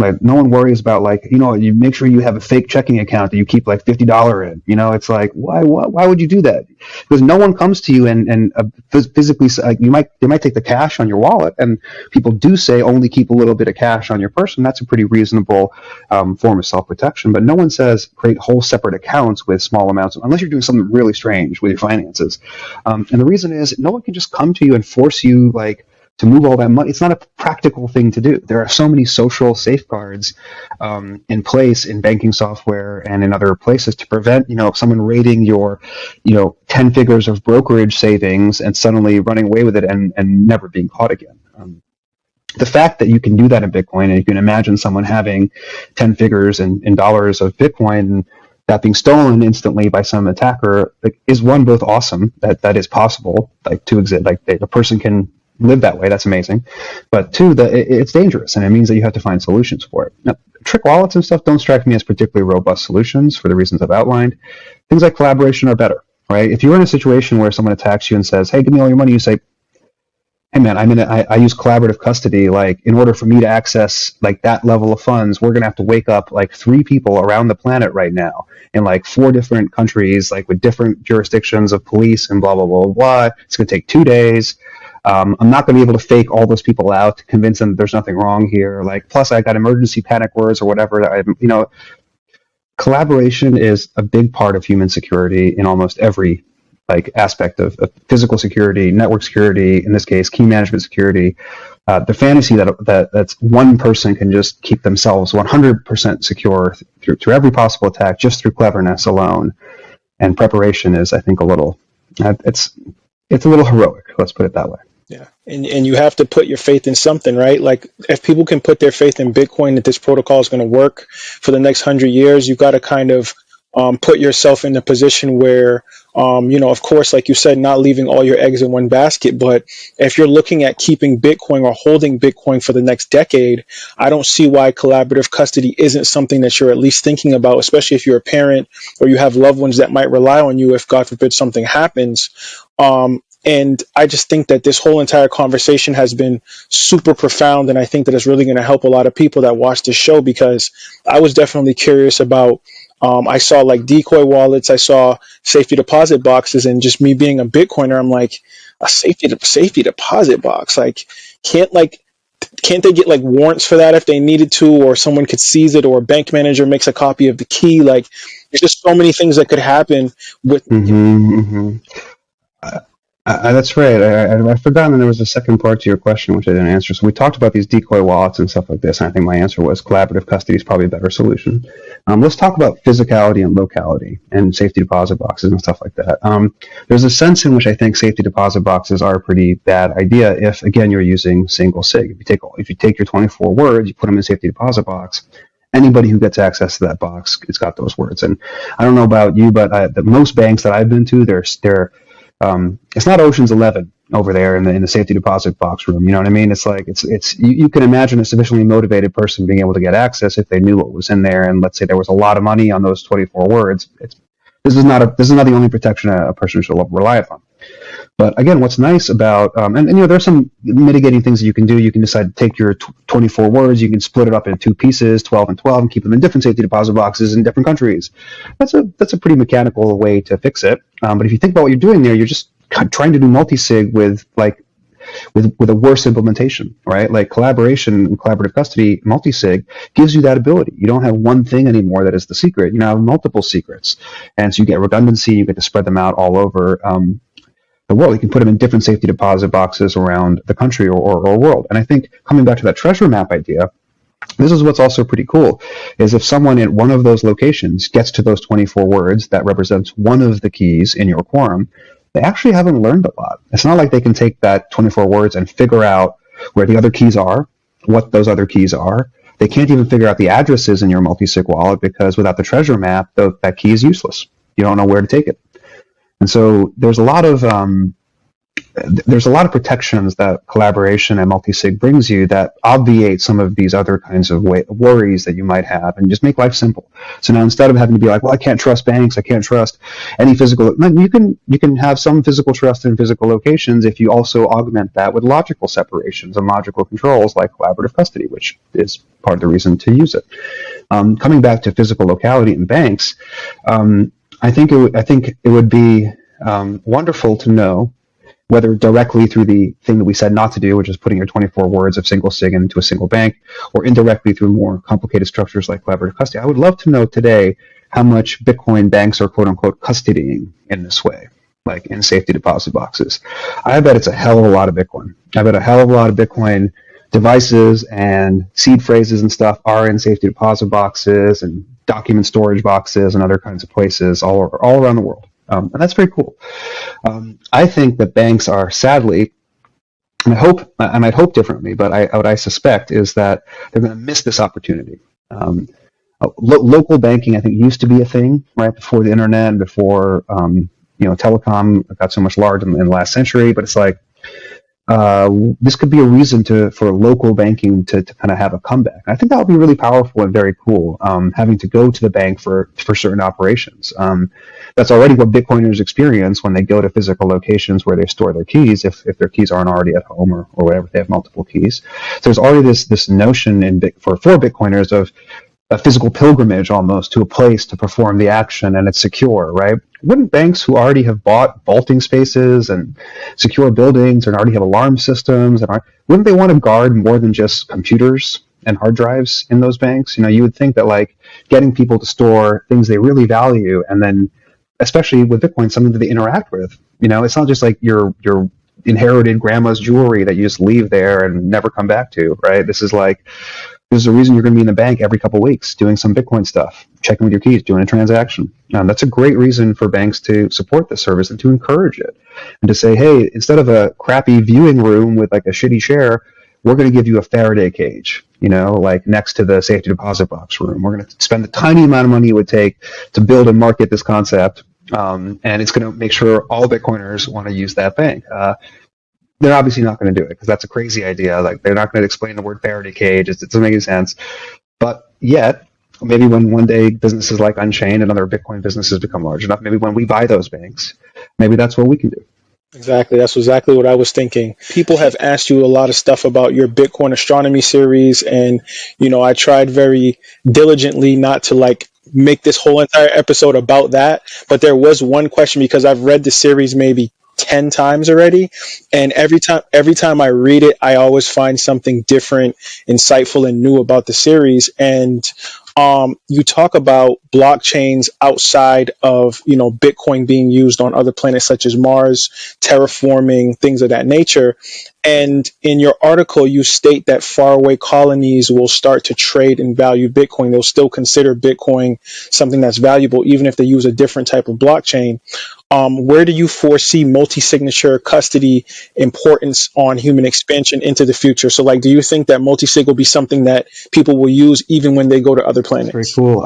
Like no one worries about like, you make sure you have a fake checking account that you keep like $50 in, it's like, why would you do that? Because no one comes to you and physically, like they might take the cash on your wallet, and people do say only keep a little bit of cash on your person. That's a pretty reasonable form of self-protection, but no one says create whole separate accounts with small amounts, unless you're doing something really strange with your finances. And the reason is no one can just come to you and force you like to move all that money. It's not a practical thing to do. There are so many social safeguards in place in banking software and in other places to prevent, someone raiding your, 10 figures of brokerage savings and suddenly running away with it and never being caught again. the fact that you can do that in Bitcoin, and you can imagine someone having 10 figures in dollars of Bitcoin, and that being stolen instantly by some attacker, like, is one, both awesome that is possible, like to exist, like a person can live that way. That's amazing. But two, that it's dangerous, and it means that you have to find solutions for it. Now, trick wallets and stuff don't strike me as particularly robust solutions for the reasons I've outlined. Things like collaboration are better, right? If you're in a situation where someone attacks you and says, "Hey, give me all your money," you say, "Hey man, I use collaborative custody. Like, in order for me to access like that level of funds, we're gonna have to wake up like 3 people around the planet right now in like 4 different countries, like with different jurisdictions of police and blah blah blah blah. It's gonna take 2 days. I'm not gonna be able to fake all those people out to convince them that there's nothing wrong here. Like, plus I got emergency panic words or whatever. Collaboration is a big part of human security in almost every like aspect of physical security, network security, in this case, key management security. The fantasy that's one person can just keep themselves 100% secure through every possible attack just through cleverness alone and preparation is, I think, it's a little heroic. Let's put it that way. Yeah. And you have to put your faith in something, right? Like, if people can put their faith in Bitcoin, that this protocol is going to work for the next 100 years, you've got to kind of put yourself in a position where, of course, like you said, not leaving all your eggs in one basket. But if you're looking at keeping Bitcoin or holding Bitcoin for the next decade, I don't see why collaborative custody isn't something that you're at least thinking about, especially if you're a parent or you have loved ones that might rely on you if, God forbid, something happens. And I just think that this whole entire conversation has been super profound. And I think that it's really going to help a lot of people that watch this show, because I was definitely curious about, I saw like decoy wallets, I saw safety deposit boxes, and just me being a Bitcoiner, I'm like, a safety deposit box. Like, can't they get like warrants for that if they needed to, or someone could seize it, or a bank manager makes a copy of the key? Like, there's just so many things that could happen with. That's right. I've forgotten there was a second part to your question, which I didn't answer. So we talked about these decoy wallets and stuff like this, and I think my answer was collaborative custody is probably a better solution. Let's talk about physicality and locality and safety deposit boxes and stuff like that. There's a sense in which I think safety deposit boxes are a pretty bad idea if, again, you're using single sig. If you take your 24 words, you put them in a safety deposit box, anybody who gets access to that box, it's got those words. And I don't know about you, but the most banks that I've been to, it's not Ocean's 11 over there in the safety deposit box room. You know what I mean? It's like you can imagine a sufficiently motivated person being able to get access if they knew what was in there. And let's say there was a lot of money on those 24 words. This is not the only protection a person should rely upon. But again, what's nice about there's some mitigating things that you can do. You can decide to take your 24 words, you can split it up into 2 pieces, 12 and 12, and keep them in different safety deposit boxes in different countries. That's a pretty mechanical way to fix it. But if you think about what you're doing there, you're just trying to do multisig with a worse implementation, right? Like collaboration and collaborative custody, multisig gives you that ability. You don't have one thing anymore that is the secret. You now have multiple secrets, and so you get redundancy. You get to spread them out all over the world. You can put them in different safety deposit boxes around the country or world. And I think coming back to that treasure map idea, this is what's also pretty cool, is if someone at one of those locations gets to those 24 words that represents one of the keys in your quorum, they actually haven't learned a lot. It's not like they can take that 24 words and figure out where the other keys are, what those other keys are. They can't even figure out the addresses in your multisig wallet, because without the treasure map, that key is useless. You don't know where to take it. And so there's a lot of protections that collaboration and multisig brings you that obviate some of these other kinds of worries that you might have, and just make life simple. So now, instead of having to be like, well, I can't trust banks, I can't trust any physical, you can have some physical trust in physical locations if you also augment that with logical separations and logical controls like collaborative custody, which is part of the reason to use it. Coming back to physical locality in banks, I think it would be wonderful to know, whether directly through the thing that we said not to do, which is putting your 24 words of single sig into a single bank, or indirectly through more complicated structures like collaborative custody. I would love to know today how much Bitcoin banks are quote unquote custodying in this way, like in safety deposit boxes. I bet it's a hell of a lot of Bitcoin. I bet a hell of a lot of Bitcoin devices and seed phrases and stuff are in safety deposit boxes and document storage boxes and other kinds of places all around the world. And that's very cool. I think that banks are sadly And I might hope differently, but what I suspect is that they're going to miss this opportunity. Local banking, I think, used to be a thing right before the internet and before telecom got so much large in the last century. But it's like this could be a reason for local banking to kind of have a comeback. And I think that would be really powerful and very cool. Having to go to the bank for certain operations. That's already what Bitcoiners experience when they go to physical locations where they store their keys, if their keys aren't already at home or whatever, if they have multiple keys. So there's already this notion for Bitcoiners of a physical pilgrimage almost to a place to perform the action, and it's secure, right? Wouldn't banks who already have bought vaulting spaces and secure buildings and already have alarm systems, wouldn't they want to guard more than just computers and hard drives in those banks? You would think that like getting people to store things they really value, and then especially with Bitcoin, something that they interact with. It's not just like your inherited grandma's jewelry that you just leave there and never come back to, right? This is a reason you're going to be in the bank every couple of weeks doing some Bitcoin stuff, checking with your keys, doing a transaction. That's a great reason for banks to support this service and to encourage it. And to say, hey, instead of a crappy viewing room with like a shitty chair, we're going to give you a Faraday cage, like next to the safety deposit box room. We're going to spend the tiny amount of money it would take to build and market this concept. And it's going to make sure all Bitcoiners want to use that bank. They're obviously not going to do it because that's a crazy idea. Like they're not going to explain the word Faraday cage. It doesn't make any sense. But yet, maybe when one day businesses like Unchained and other Bitcoin businesses become large enough, maybe when we buy those banks, maybe that's what we can do. Exactly. That's exactly what I was thinking. People have asked you a lot of stuff about your Bitcoin astronomy series. And, I tried very diligently not to like make this whole entire episode about that. But there was one question because I've read the series maybe 10 times already. And every time I read it, I always find something different, insightful and new about the series. And you talk about blockchains outside of, Bitcoin being used on other planets such as Mars, terraforming, things of that nature. And in your article, you state that faraway colonies will start to trade and value Bitcoin. They'll still consider Bitcoin something that's valuable, even if they use a different type of blockchain. Where do you foresee multi-signature custody importance on human expansion into the future? So, like, do you think that multi-sig will be something that people will use even when they go to other planets? That's very cool.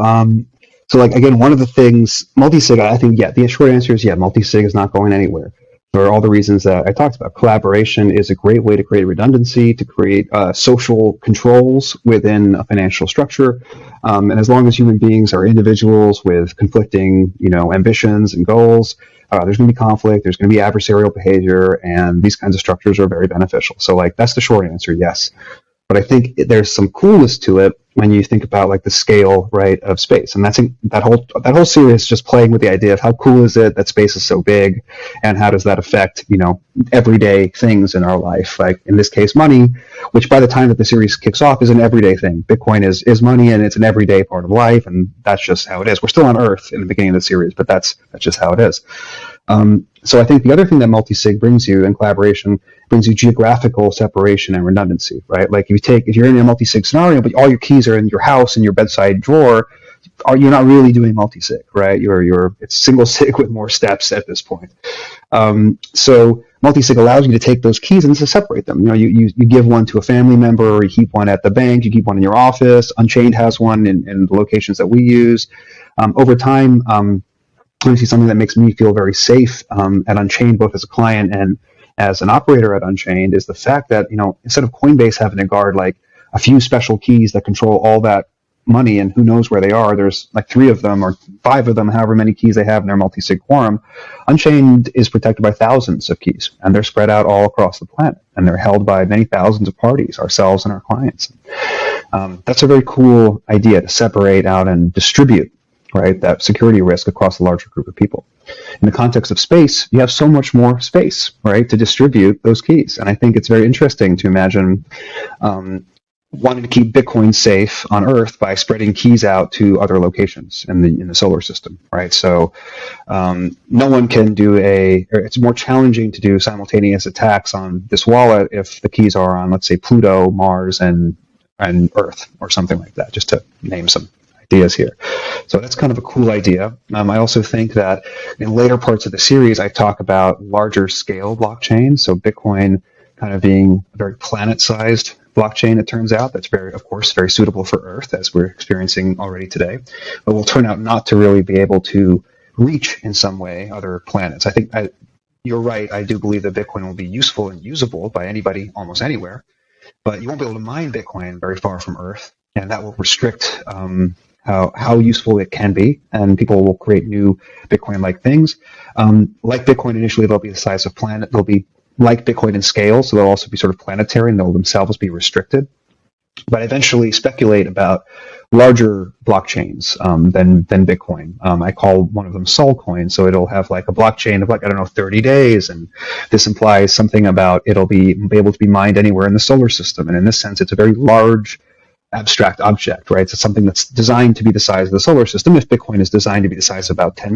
So, like, again, one of the things, multi-sig, I think, the short answer is multi-sig is not going anywhere. For all the reasons that I talked about. Collaboration is a great way to create redundancy, to create social controls within a financial structure. And as long as human beings are individuals with conflicting, ambitions and goals, there's going to be conflict, there's going to be adversarial behavior, and these kinds of structures are very beneficial. So, like, that's the short answer, yes. But I think there's some coolness to it when you think about like the scale, right, of space, and that's that whole series just playing with the idea of how cool is it that space is so big, and how does that affect everyday things in our life, like in this case money, which by the time that the series kicks off is an everyday thing. Bitcoin is money, and it's an everyday part of life, and that's just how it is. We're still on Earth in the beginning of the series, but that's just how it is. So I think the other thing that multi-sig brings you in collaboration brings you geographical separation and redundancy, right? Like if you're in a multi-sig scenario, but all your keys are in your house in your bedside drawer, you're not really doing multi-sig, right? It's single sig with more steps at this point. So multi-sig allows you to take those keys and to separate them. You give one to a family member, or you keep one at the bank, you keep one in your office. Unchained has one in the locations that we use. Over time, obviously something that makes me feel very safe at Unchained, both as a client and as an operator at Unchained, is the fact that instead of Coinbase having to guard like a few special keys that control all that money and who knows where they are, there's like 3 of them or 5 of them, however many keys they have in their multi-sig quorum. Unchained is protected by thousands of keys, and they're spread out all across the planet, and they're held by many thousands of parties, ourselves and our clients. That's a very cool idea, to separate out and distribute, right, that security risk across a larger group of people. In the context of space, you have so much more space, right, to distribute those keys. And I think it's very interesting to imagine wanting to keep Bitcoin safe on Earth by spreading keys out to other locations in the solar system, right? So no one can it's more challenging to do simultaneous attacks on this wallet if the keys are on, let's say, Pluto, Mars, and Earth, or something like that, just to name some ideas here. So that's kind of a cool idea. I also think that in later parts of the series, I talk about larger scale blockchains. So Bitcoin kind of being a very planet-sized blockchain, it turns out, that's very, of course, very suitable for Earth, as we're experiencing already today, but will turn out not to really be able to reach in some way other planets. You're right. I do believe that Bitcoin will be useful and usable by anybody almost anywhere, but you won't be able to mine Bitcoin very far from Earth, and that will restrict how useful it can be, and people will create new Bitcoin-like things. Like Bitcoin initially, they'll be the size of planet. They'll be like Bitcoin in scale, so they'll also be sort of planetary, and they'll themselves be restricted. But eventually speculate about larger blockchains than Bitcoin. I call one of them Sol Coin, so it'll have like a blockchain of 30 days, and this implies something about it'll be able to be mined anywhere in the solar system. And in this sense, it's a very large abstract object, right? So it's something that's designed to be the size of the solar system. If Bitcoin is designed to be the size of about 10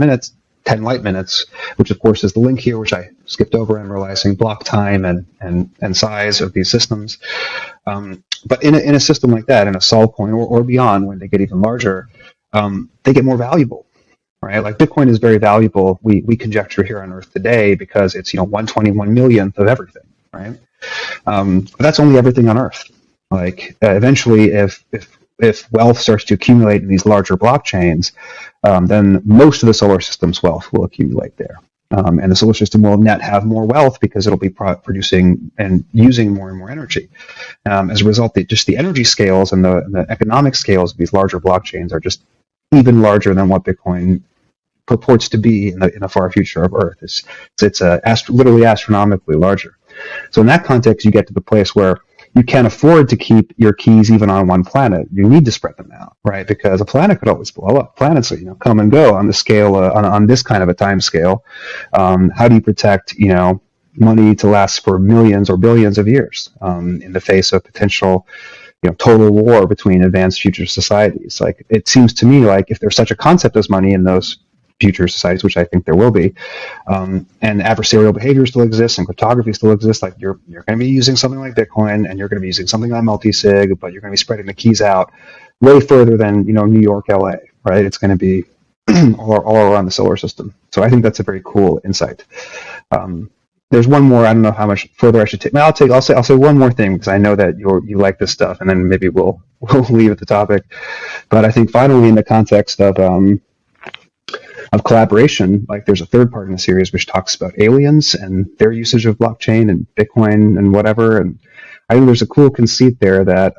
light minutes, which of course is the link here, which I skipped over in realizing block time and size of these systems. But in a system like that, in a Sol coin or beyond, when they get even larger, they get more valuable, right? Like Bitcoin is very valuable. We conjecture here on Earth today because it's 1/21 millionth of everything, right? But that's only everything on Earth. Eventually, if wealth starts to accumulate in these larger blockchains, then most of the solar system's wealth will accumulate there. And the solar system will net have more wealth because it'll be producing and using more and more energy. As a result, the energy scales and the economic scales of these larger blockchains are just even larger than what Bitcoin purports to be in the far future of Earth. It's literally astronomically larger. So in that context, you get to the place where you can't afford to keep your keys even on one planet. You need to spread them out, right? Because a planet could always blow up. Planets, come and go on the scale on this kind of a time scale. How do you protect, money to last for millions or billions of years in the face of potential, total war between advanced future societies? It seems to me like if there's such a concept as money in those future societies, which I think there will be, and adversarial behavior still exists and cryptography still exists, you're going to be using something like Bitcoin and you're going to be using something like Multisig, but you're going to be spreading the keys out way further than New York, LA, right? It's going to be all around the solar system. So I think that's a very cool insight. There's one more. I don't know how much further I should take. I'll say one more thing because I know that you like this stuff, and then maybe we'll leave at the topic. But I think finally, in the context of collaboration, there's a third part in the series which talks about aliens and their usage of blockchain and Bitcoin and whatever. And I think there's a cool conceit there that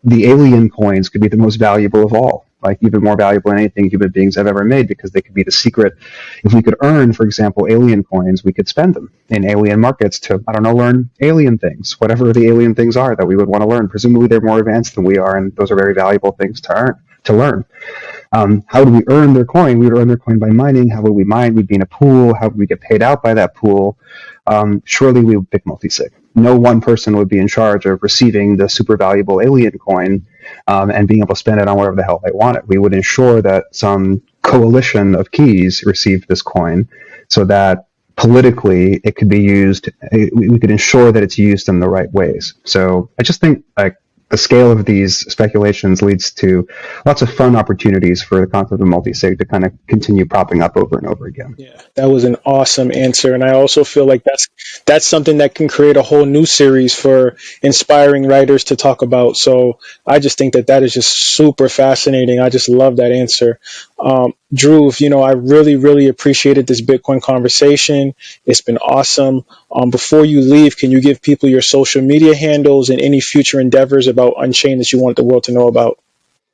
the alien coins could be the most valuable of all, even more valuable than anything human beings have ever made, because they could be the secret. If we could earn, for example, alien coins, we could spend them in alien markets to, learn alien things, whatever the alien things are that we would want to learn. Presumably they're more advanced than we are, and those are very valuable things to learn. How do we earn their coin? We would earn their coin by mining. How would we mine? We'd be in a pool. How would we get paid out by that pool? Surely we would pick Multisig. No one person would be in charge of receiving the super valuable alien coin and being able to spend it on whatever the hell they wanted. We would ensure that some coalition of keys received this coin so that politically it could be used. We could ensure that it's used in the right ways. So I just think the scale of these speculations leads to lots of fun opportunities for the concept of multisig to kind of continue propping up over and over again. Yeah, that was an awesome answer. And I also feel like that's something that can create a whole new series for inspiring writers to talk about. So I just think that is just super fascinating. I just love that answer. Dhruv, I really, really appreciated this Bitcoin conversation. It's been awesome. Before you leave, can you give people your social media handles and any future endeavors about Unchained that you want the world to know about?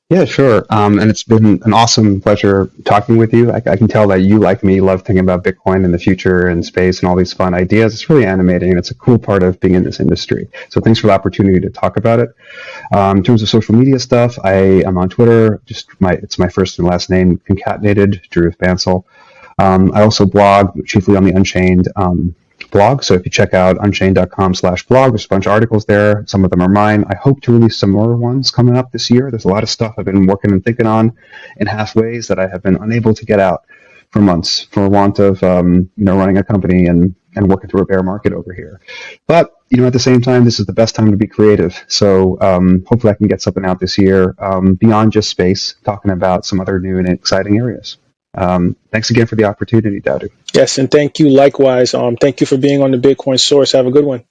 Yeah, sure. And it's been an awesome pleasure talking with you. I can tell that you, like me, love thinking about Bitcoin and the future and space and all these fun ideas. It's really animating, and it's a cool part of being in this industry. So thanks for the opportunity to talk about it. In terms of social media stuff, I am on Twitter. It's my first and last name concatenated, Dhruv Bansal. I also blog chiefly on the Unchained blog. So if you check out unchained.com/blog, there's a bunch of articles there. Some of them are mine. I hope to release some more ones coming up this year. There's a lot of stuff I've been working and thinking on in halfways that I have been unable to get out for months for want of running a company and working through a bear market over here. But at the same time, this is the best time to be creative. So hopefully I can get something out this year beyond just space, talking about some other new and exciting areas. Thanks again for the opportunity, Dadu. Yes, and thank you likewise. Thank you for being on the Bitcoin Source. Have a good one.